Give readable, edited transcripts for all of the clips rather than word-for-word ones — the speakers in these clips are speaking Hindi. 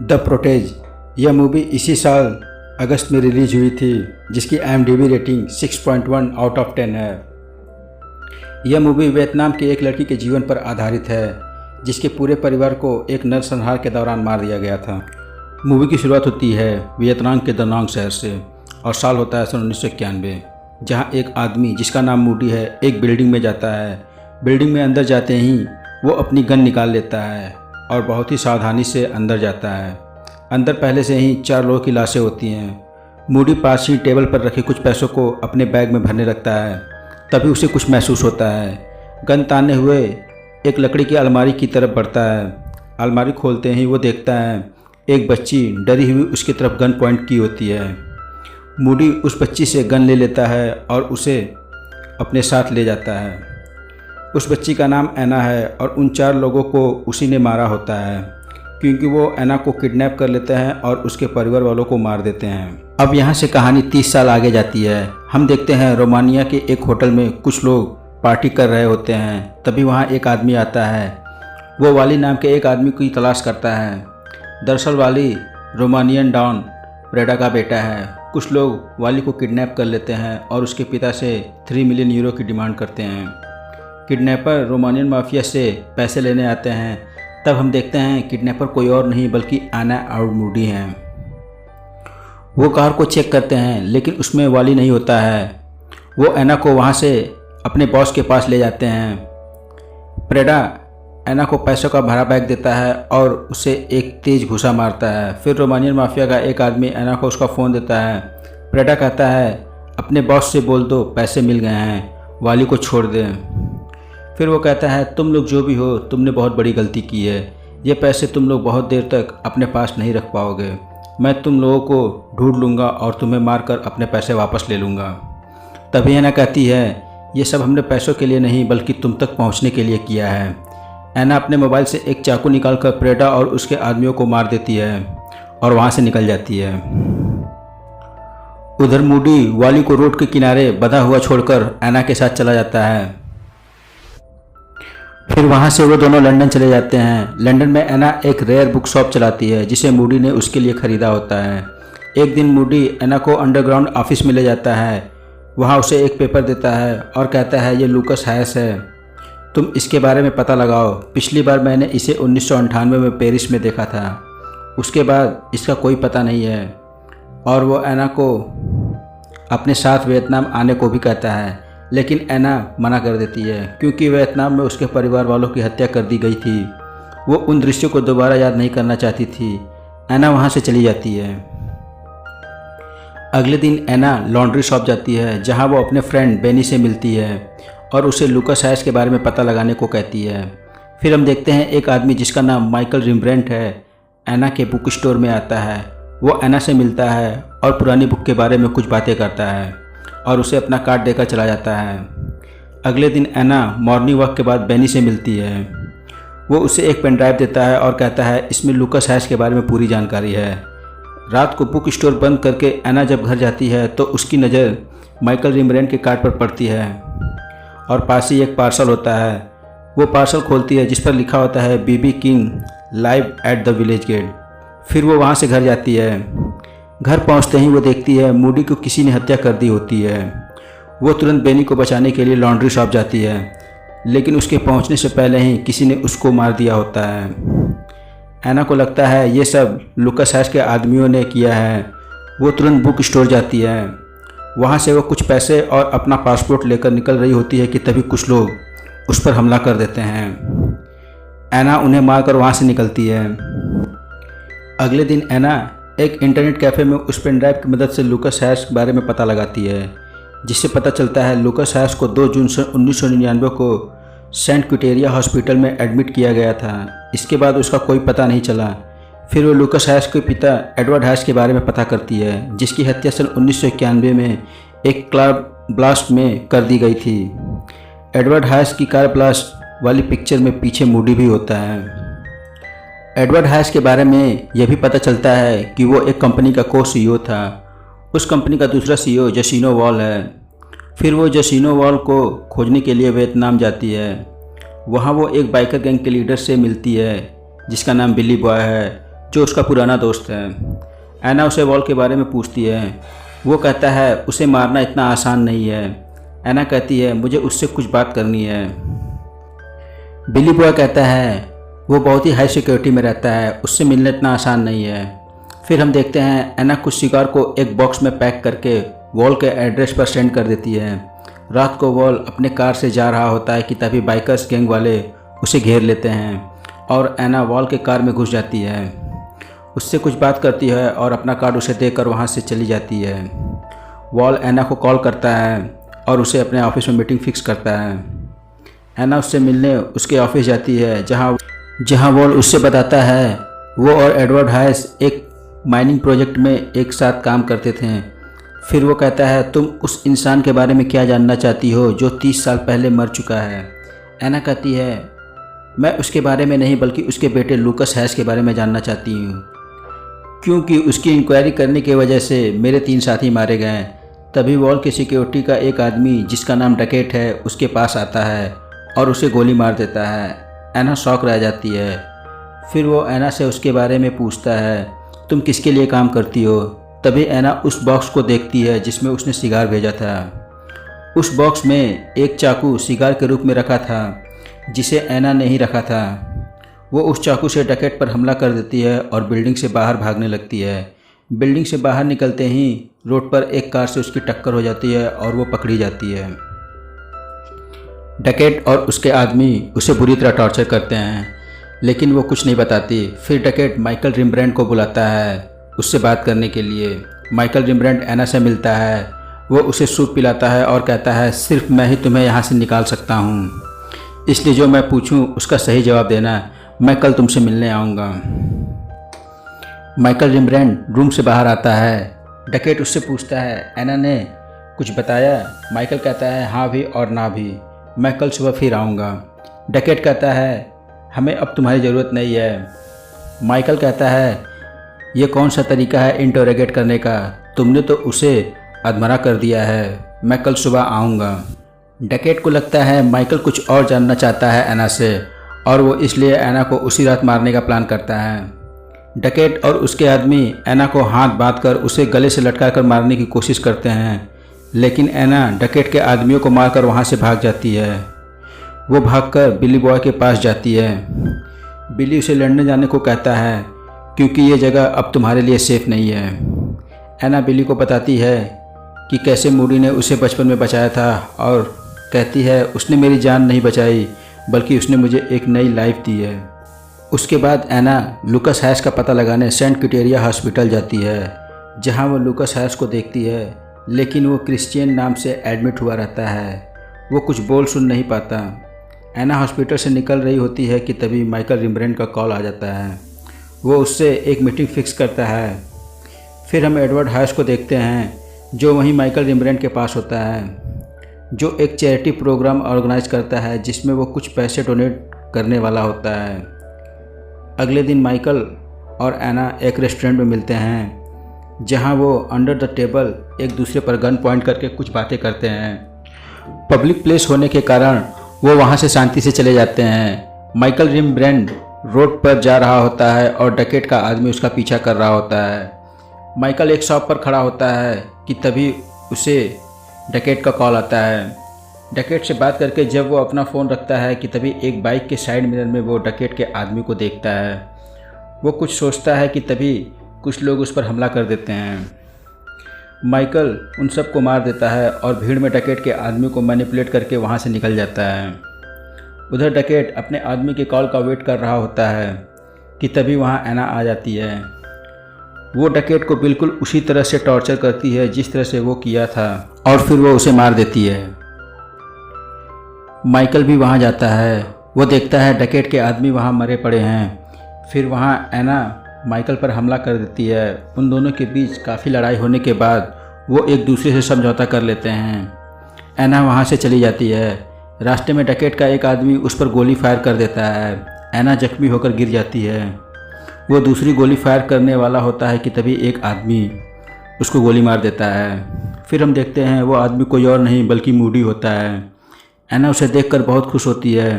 The protease. यह मूवी इसी साल अगस्त में रिलीज हुई थी, जिसकी IMDb रेटिंग 6.1 आउट ऑफ 10 है। यह मूवी वियतनाम की एक लड़की के जीवन पर आधारित है, जिसके पूरे परिवार को एक नरसंहार के दौरान मार दिया गया था। मूवी की शुरुआत होती है वियतनाम के दानांग शहर से और साल होता है सन 1991, जहाँ एक आदमी जिसका नाम मूडी है एक बिल्डिंग में जाता है। बिल्डिंग में अंदर जाते ही वो अपनी गन निकाल लेता है और बहुत ही सावधानी से अंदर जाता है। अंदर पहले से ही 4 लोगों की लाशें होती हैं। मूडी पास ही टेबल पर रखे कुछ पैसों को अपने बैग में भरने लगता है। तभी उसे कुछ महसूस होता है। गन ताने हुए एक लकड़ी की अलमारी की तरफ बढ़ता है। अलमारी खोलते ही वो देखता है एक बच्ची डरी हुई उसकी तरफ गन पॉइंट की होती है। मूडी उस बच्ची से गन ले लेता है और उसे अपने साथ ले जाता है। उस बच्ची का नाम ऐना है और उन 4 लोगों को उसी ने मारा होता है, क्योंकि वो ऐना को किडनैप कर लेते हैं और उसके परिवार वालों को मार देते हैं। अब यहाँ से कहानी 30 साल आगे जाती है। हम देखते हैं रोमानिया के एक होटल में कुछ लोग पार्टी कर रहे होते हैं। तभी वहाँ एक आदमी आता है। वो वाली नाम के एक आदमी की तलाश करता है। दरअसल वाली रोमानियन डॉन प्रेडा का बेटा है। कुछ लोग वाली को किडनैप कर लेते हैं और उसके पिता से 3 मिलियन यूरो की डिमांड करते हैं। किडनैपर रोमानियन माफिया से पैसे लेने आते हैं। तब हम देखते हैं किडनैपर कोई और नहीं बल्कि ऐना और मूडी हैं। वो कार को चेक करते हैं, लेकिन उसमें वाली नहीं होता है। वो ऐना को वहाँ से अपने बॉस के पास ले जाते हैं। प्रेडा ऐना को पैसों का भरा बैग देता है और उसे एक तेज घूसा मारता है। फिर रोमानियन माफिया का एक आदमी ऐना को उसका फ़ोन देता है। प्रेडा कहता है अपने बॉस से बोल दो पैसे मिल गए हैं, वाली को छोड़ दें। फिर वो कहता है तुम लोग जो भी हो, तुमने बहुत बड़ी गलती की है। ये पैसे तुम लोग बहुत देर तक अपने पास नहीं रख पाओगे। मैं तुम लोगों को ढूंढ लूँगा और तुम्हें मारकर अपने पैसे वापस ले लूँगा। तभी ऐना कहती है ये सब हमने पैसों के लिए नहीं बल्कि तुम तक पहुँचने के लिए किया है। ऐना अपने मोबाइल से एक चाकू निकालकर प्रेडा और उसके आदमियों को मार देती है और वहाँ से निकल जाती है। उधर मूडी वाली को रोड के किनारे बंधा हुआ छोड़कर ऐना के साथ चला जाता है। फिर वहाँ से वो दोनों लंदन चले जाते हैं। लंदन में ऐना एक रेयर बुक शॉप चलाती है, जिसे मूडी ने उसके लिए ख़रीदा होता है। एक दिन मूडी ऐना को अंडरग्राउंड ऑफिस में ले जाता है। वहाँ उसे एक पेपर देता है और कहता है ये लूकस हैस है, तुम इसके बारे में पता लगाओ। पिछली बार मैंने इसे 1998 में पेरिस में देखा था, उसके बाद इसका कोई पता नहीं है। और वो ऐना को अपने साथ वियतनाम आने को भी कहता है, लेकिन ऐना मना कर देती है क्योंकि वियतनाम में उसके परिवार वालों की हत्या कर दी गई थी। वो उन दृश्यों को दोबारा याद नहीं करना चाहती थी। ऐना वहाँ से चली जाती है। अगले दिन ऐना लॉन्ड्री शॉप जाती है, जहाँ वो अपने फ्रेंड बेनी से मिलती है और उसे लूकस हैस के बारे में पता लगाने को कहती है। फिर हम देखते हैं एक आदमी जिसका नाम माइकल रिम्ब्रेंट है ऐना के बुक स्टोर में आता है। वो ऐना से मिलता है और पुरानी बुक के बारे में कुछ बातें करता है और उसे अपना कार्ड देकर चला जाता है। अगले दिन ऐना मॉर्निंग वॉक के बाद बेनी से मिलती है। वो उसे एक पेन ड्राइव देता है और कहता है इसमें लूकस हैस के बारे में पूरी जानकारी है। रात को बुक स्टोर बंद करके ऐना जब घर जाती है तो उसकी नज़र माइकल रिम्ब्रेंट के कार्ड पर पड़ती है और पास ही एक पार्सल होता है। वो पार्सल खोलती है जिस पर लिखा होता है B B King live at the village gate. फिर वो वहाँ से घर जाती है। घर पहुँचते ही वो देखती है मूडी को किसी ने हत्या कर दी होती है। वो तुरंत बेनी को बचाने के लिए लॉन्ड्री शॉप जाती है, लेकिन उसके पहुँचने से पहले ही किसी ने उसको मार दिया होता है। ऐना को लगता है ये सब लूकस हैस के आदमियों ने किया है। वो तुरंत बुक स्टोर जाती है। वहाँ से वो कुछ पैसे और अपना पासपोर्ट लेकर निकल रही होती है कि तभी कुछ लोग उस पर हमला कर देते हैं। ऐना उन्हें मारकर वहाँ से निकलती है। अगले दिन ऐना एक इंटरनेट कैफ़े में उस पेन ड्राइव की मदद से लूकस हैस के बारे में पता लगाती है, जिससे पता चलता है लूकस हैस को 2 जून 1999 को सेंट क्विटेरिया हॉस्पिटल में एडमिट किया गया था। इसके बाद उसका कोई पता नहीं चला। फिर वो लूकस हैस के पिता एडवर्ड हैस के बारे में पता करती है, जिसकी हत्या सन 1991 में एक कार ब्लास्ट में कर दी गई थी। एडवर्ड हैस की कार ब्लास्ट वाली पिक्चर में पीछे मूडी भी होता है। एडवर्ड हैस के बारे में यह भी पता चलता है कि वो एक कंपनी का CEO था। उस कंपनी का दूसरा CEO जसीनो वॉल है। फिर वो जसीनो वॉल को खोजने के लिए वियतनाम जाती है। वहाँ वो एक बाइकर गैंग के लीडर से मिलती है जिसका नाम बिली बॉय है, जो उसका पुराना दोस्त है। एना उसे वॉल के बारे में पूछती है। वो कहता है उसे मारना इतना आसान नहीं है। एना कहती है मुझे उससे कुछ बात करनी है। बिली बॉय कहता है वो बहुत ही हाई सिक्योरिटी में रहता है, उससे मिलना इतना आसान नहीं है। फिर हम देखते हैं एना कुछ सिगार को एक बॉक्स में पैक करके वॉल के एड्रेस पर सेंड कर देती है। रात को वॉल अपने कार से जा रहा होता है कि तभी बाइकर्स गैंग वाले उसे घेर लेते हैं और एना वॉल के कार में घुस जाती है। उससे कुछ बात करती है और अपना कार्ड उसे देकर वहाँ से चली जाती है। वॉल एना को कॉल करता है और उसे अपने ऑफिस में मीटिंग फिक्स करता है। एना उससे मिलने उसके ऑफिस जाती है जहाँ वॉल उससे बताता है वो और एडवर्ड हाइस एक माइनिंग प्रोजेक्ट में एक साथ काम करते थे। फिर वो कहता है तुम उस इंसान के बारे में क्या जानना चाहती हो जो 30 साल पहले मर चुका है। एना कहती है मैं उसके बारे में नहीं बल्कि उसके बेटे लूकस हैस के बारे में जानना चाहती हूँ, क्योंकि उसकी इंक्वायरी करने की वजह से मेरे 3 साथी मारे गए। तभी वॉल की सिक्योरिटी का एक आदमी जिसका नाम डकेट है उसके पास आता है और उसे गोली मार देता है। एना शॉक रह जाती है। फिर वो एना से उसके बारे में पूछता है तुम किसके लिए काम करती हो। तभी एना उस बॉक्स को देखती है जिसमें उसने सिगार भेजा था। उस बॉक्स में एक चाकू सिगार के रूप में रखा था जिसे एना ने ही रखा था। वो उस चाकू से डकैत पर हमला कर देती है और बिल्डिंग से बाहर भागने लगती है। बिल्डिंग से बाहर निकलते ही रोड पर एक कार से उसकी टक्कर हो जाती है और वो पकड़ी जाती है। डकैत और उसके आदमी उसे बुरी तरह टॉर्चर करते हैं लेकिन वो कुछ नहीं बताती। फिर डकैत माइकल रिम्ब्रेंट को बुलाता है उससे बात करने के लिए। माइकल रिम्ब्रेंट एना से मिलता है। वो उसे सूप पिलाता है और कहता है सिर्फ मैं ही तुम्हें यहाँ से निकाल सकता हूँ, इसलिए जो मैं पूछूँ उसका सही जवाब देना। मैं कल तुमसे मिलने आऊँगा। माइकल रिम्ब्रेंट रूम से बाहर आता है। डकैत उससे पूछता है एना ने कुछ बताया। माइकल कहता है हाँ भी और ना भी, मैं कल सुबह फिर आऊँगा। डकैत कहता है हमें अब तुम्हारी ज़रूरत नहीं है। माइकल कहता है ये कौन सा तरीका है इंटरोगेट करने का, तुमने तो उसे अधमरा कर दिया है। मैं कल सुबह आऊँगा। डकैत को लगता है माइकल कुछ और जानना चाहता है एना से और वो इसलिए एना को उसी रात मारने का प्लान करता है। डकैत और उसके आदमी एना को हाथ बांधकर उसे गले से लटका कर मारने की कोशिश करते हैं लेकिन एना डकैत के आदमियों को मारकर वहाँ से भाग जाती है। वो भागकर बिली बॉय के पास जाती है। बिली उसे लड़ने जाने को कहता है क्योंकि ये जगह अब तुम्हारे लिए सेफ़ नहीं है। एना बिली को बताती है कि कैसे मूडी ने उसे बचपन में बचाया था और कहती है उसने मेरी जान नहीं बचाई बल्कि उसने मुझे एक नई लाइफ दी है। उसके बाद एना लूकस हैस का पता लगाने सेंट क्यूटेरिया हॉस्पिटल जाती है जहां वो लूकस हैस को देखती है लेकिन वो क्रिश्चियन नाम से एडमिट हुआ रहता है। वो कुछ बोल सुन नहीं पाता। एना हॉस्पिटल से निकल रही होती है कि तभी माइकल रिम्ब्रेंट का कॉल आ जाता है। वो उससे एक मीटिंग फिक्स करता है। फिर हम एडवर्ड हाइस को देखते हैं जो वहीं माइकल रिम्ब्रेंट के पास होता है, जो एक चैरिटी प्रोग्राम ऑर्गेनाइज करता है जिसमें वो कुछ पैसे डोनेट करने वाला होता है। अगले दिन माइकल और एना एक रेस्टोरेंट में मिलते हैं जहां वो अंडर द टेबल एक दूसरे पर गन पॉइंट करके कुछ बातें करते हैं। पब्लिक प्लेस होने के कारण वो वहां से शांति से चले जाते हैं। माइकल रिम्ब्रेंट रोड पर जा रहा होता है और डकैत का आदमी उसका पीछा कर रहा होता है। माइकल एक शॉप पर खड़ा होता है कि तभी उसे डकैत का कॉल आता है। डकैत से बात करके जब वो अपना फ़ोन रखता है कि तभी एक बाइक के साइड मिरर में वो डकैत के आदमी को देखता है। वो कुछ सोचता है कि तभी कुछ लोग उस पर हमला कर देते हैं। माइकल उन सब को मार देता है और भीड़ में डकैत के आदमी को मैनिपुलेट करके वहाँ से निकल जाता है। उधर डकैत अपने आदमी के कॉल का वेट कर रहा होता है कि तभी वहाँ एना आ जाती है। वो डकैत को बिल्कुल उसी तरह से टॉर्चर करती है जिस तरह से वो किया था और फिर वो उसे मार देती है। माइकल भी वहाँ जाता है। वो देखता है डकैत के आदमी वहाँ मरे पड़े हैं। फिर वहाँ एना माइकल पर हमला कर देती है। उन दोनों के बीच काफ़ी लड़ाई होने के बाद वो एक दूसरे से समझौता कर लेते हैं। एना वहाँ से चली जाती है। रास्ते में डकैत का एक आदमी उस पर गोली फायर कर देता है। एना जख्मी होकर गिर जाती है। वो दूसरी गोली फायर करने वाला होता है कि तभी एक आदमी उसको गोली मार देता है। फिर हम देखते हैं वो आदमी कोई और नहीं बल्कि मूडी होता है। एना उसे देखकर बहुत खुश होती है।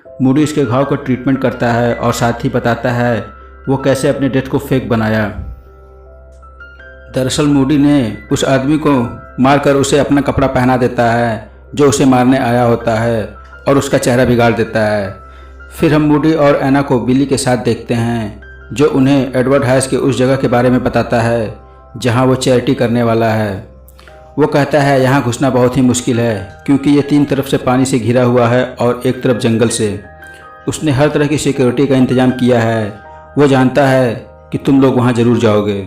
मूडी इसके घाव का ट्रीटमेंट करता है और साथ ही बताता है वो कैसे अपने डेथ को फेक बनाया। दरअसल मूडी ने उस आदमी को मारकर उसे अपना कपड़ा पहना देता है जो उसे मारने आया होता है और उसका चेहरा बिगाड़ देता है। फिर हम मूडी और एना को बिली के साथ देखते हैं जो उन्हें एडवर्ड हाइस के उस जगह के बारे में बताता है जहां वो चैरिटी करने वाला है। वो कहता है यहाँ घुसना बहुत ही मुश्किल है क्योंकि ये 3 तरफ से पानी से घिरा हुआ है और एक तरफ जंगल से। उसने हर तरह की सिक्योरिटी का इंतज़ाम किया है। वो जानता है कि तुम लोग वहाँ ज़रूर जाओगे।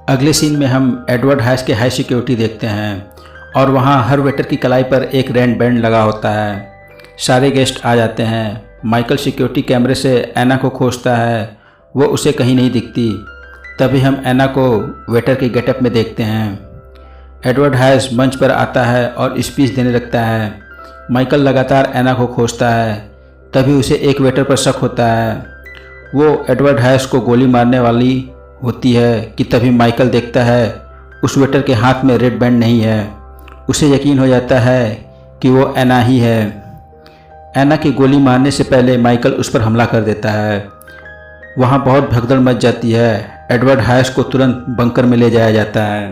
अगले सीन में हम एडवर्ड हाइस के हाई सिक्योरिटी देखते हैं और वहाँ हर वेटर की कलाई पर एक रेड बैंड लगा होता है। सारे गेस्ट आ जाते हैं। माइकल सिक्योरिटी कैमरे से एना को खोजता है, वो उसे कहीं नहीं दिखती। तभी हम एना को वेटर के गेटअप में देखते हैं। एडवर्ड हाइस मंच पर आता है और स्पीच देने लगता है। माइकल लगातार एना को खोजता है। तभी उसे एक वेटर पर शक होता है। वो एडवर्ड हाइस को गोली मारने वाली होती है कि तभी माइकल देखता है उस वेटर के हाथ में रेड बैंड नहीं है। उसे यकीन हो जाता है कि वो एना ही है। एना की गोली मारने से पहले माइकल उस पर हमला कर देता है। वहाँ बहुत भगदड़ मच जाती है। एडवर्ड हाइस को तुरंत बंकर में ले जाया जाता है।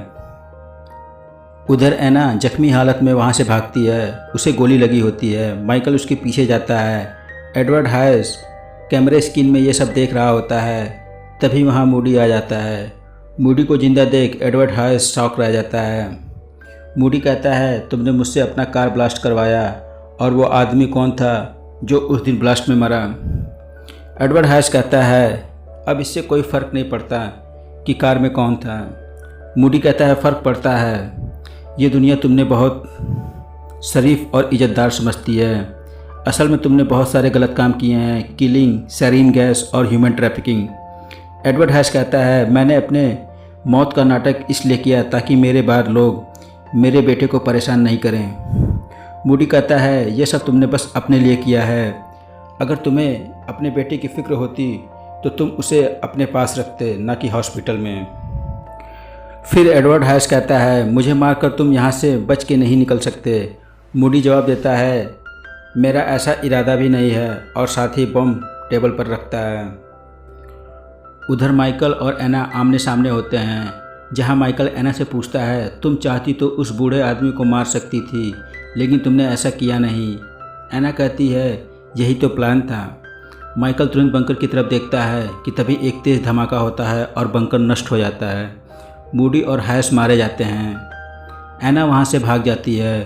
उधर एना जख्मी हालत में वहाँ से भागती है। उसे गोली लगी होती है। माइकल उसके पीछे जाता है। एडवर्ड हाइस कैमरे स्क्रीन में ये सब देख रहा होता है। तभी वहाँ मूडी आ जाता है। मूडी को जिंदा देख एडवर्ड हाइस शॉक रह जाता है। मूडी कहता है तुमने मुझसे अपना कार ब्लास्ट करवाया और वो आदमी कौन था जो उस दिन ब्लास्ट में मरा। एडवर्ड हाइस कहता है अब इससे कोई फ़र्क नहीं पड़ता कि कार में कौन था। मूडी कहता है फ़र्क पड़ता है। ये दुनिया तुमने बहुत शरीफ और इज़्ज़तदार समझती है। असल में तुमने बहुत सारे गलत काम किए हैं, किलिंग, सैरीन गैस और ह्यूमन ट्रैफिकिंग। एडवर्ड हाइस कहता है मैंने अपने मौत का नाटक इसलिए किया ताकि मेरे बाद लोग मेरे बेटे को परेशान नहीं करें। मूडी कहता है ये सब तुमने बस अपने लिए किया है। अगर तुम्हें अपने बेटे की फ़िक्र होती तो तुम उसे अपने पास रखते, ना कि हॉस्पिटल में। फिर एडवर्ड हाइस कहता है मुझे मारकर तुम यहाँ से बच के नहीं निकल सकते। मूडी जवाब देता है मेरा ऐसा इरादा भी नहीं है और साथ ही बम टेबल पर रखता है। उधर माइकल और एना आमने सामने होते हैं जहाँ माइकल एना से पूछता है तुम चाहती तो उस बूढ़े आदमी को मार सकती थी लेकिन तुमने ऐसा किया नहीं। एना कहती है यही तो प्लान था। माइकल तुरंत बंकर की तरफ देखता है कि तभी एक तेज़ धमाका होता है और बंकर नष्ट हो जाता है। मूडी और हाइस मारे जाते हैं। एना वहाँ से भाग जाती है।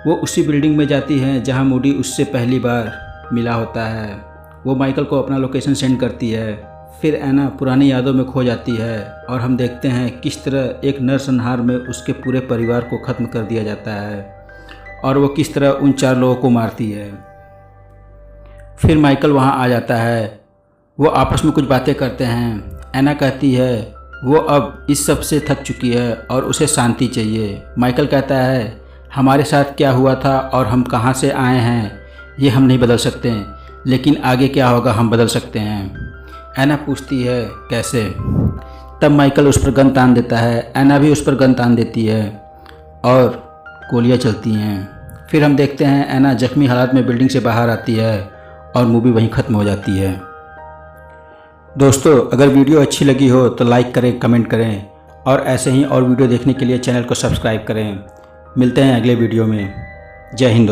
वो उसी बिल्डिंग में जाती है जहाँ मूडी उससे पहली बार मिला होता है। वो माइकल को अपना लोकेशन सेंड करती है। फिर एना पुरानी यादों में खो जाती है और हम देखते हैं किस तरह एक नरसंहार में उसके पूरे परिवार को ख़त्म कर दिया जाता है और वो किस तरह उन 4 लोगों को मारती है। फिर माइकल वहाँ आ जाता है। वो आपस में कुछ बातें करते हैं। एना कहती है वो अब इस सब से थक चुकी है और उसे शांति चाहिए। माइकल कहता है हमारे साथ क्या हुआ था और हम कहाँ से आए हैं ये हम नहीं बदल सकते, लेकिन आगे क्या होगा हम बदल सकते हैं। एना पूछती है कैसे। तब माइकल उस पर गन तान देता है। एना भी उस पर गन तान देती है और गोलियाँ चलती हैं। फिर हम देखते हैं एना जख्मी हालात में बिल्डिंग से बाहर आती है और मूवी वहीं ख़त्म हो जाती है। दोस्तों अगर वीडियो अच्छी लगी हो तो लाइक करें, कमेंट करें और ऐसे ही और वीडियो देखने के लिए चैनल को सब्सक्राइब करें। मिलते हैं अगले वीडियो में। जय हिंद।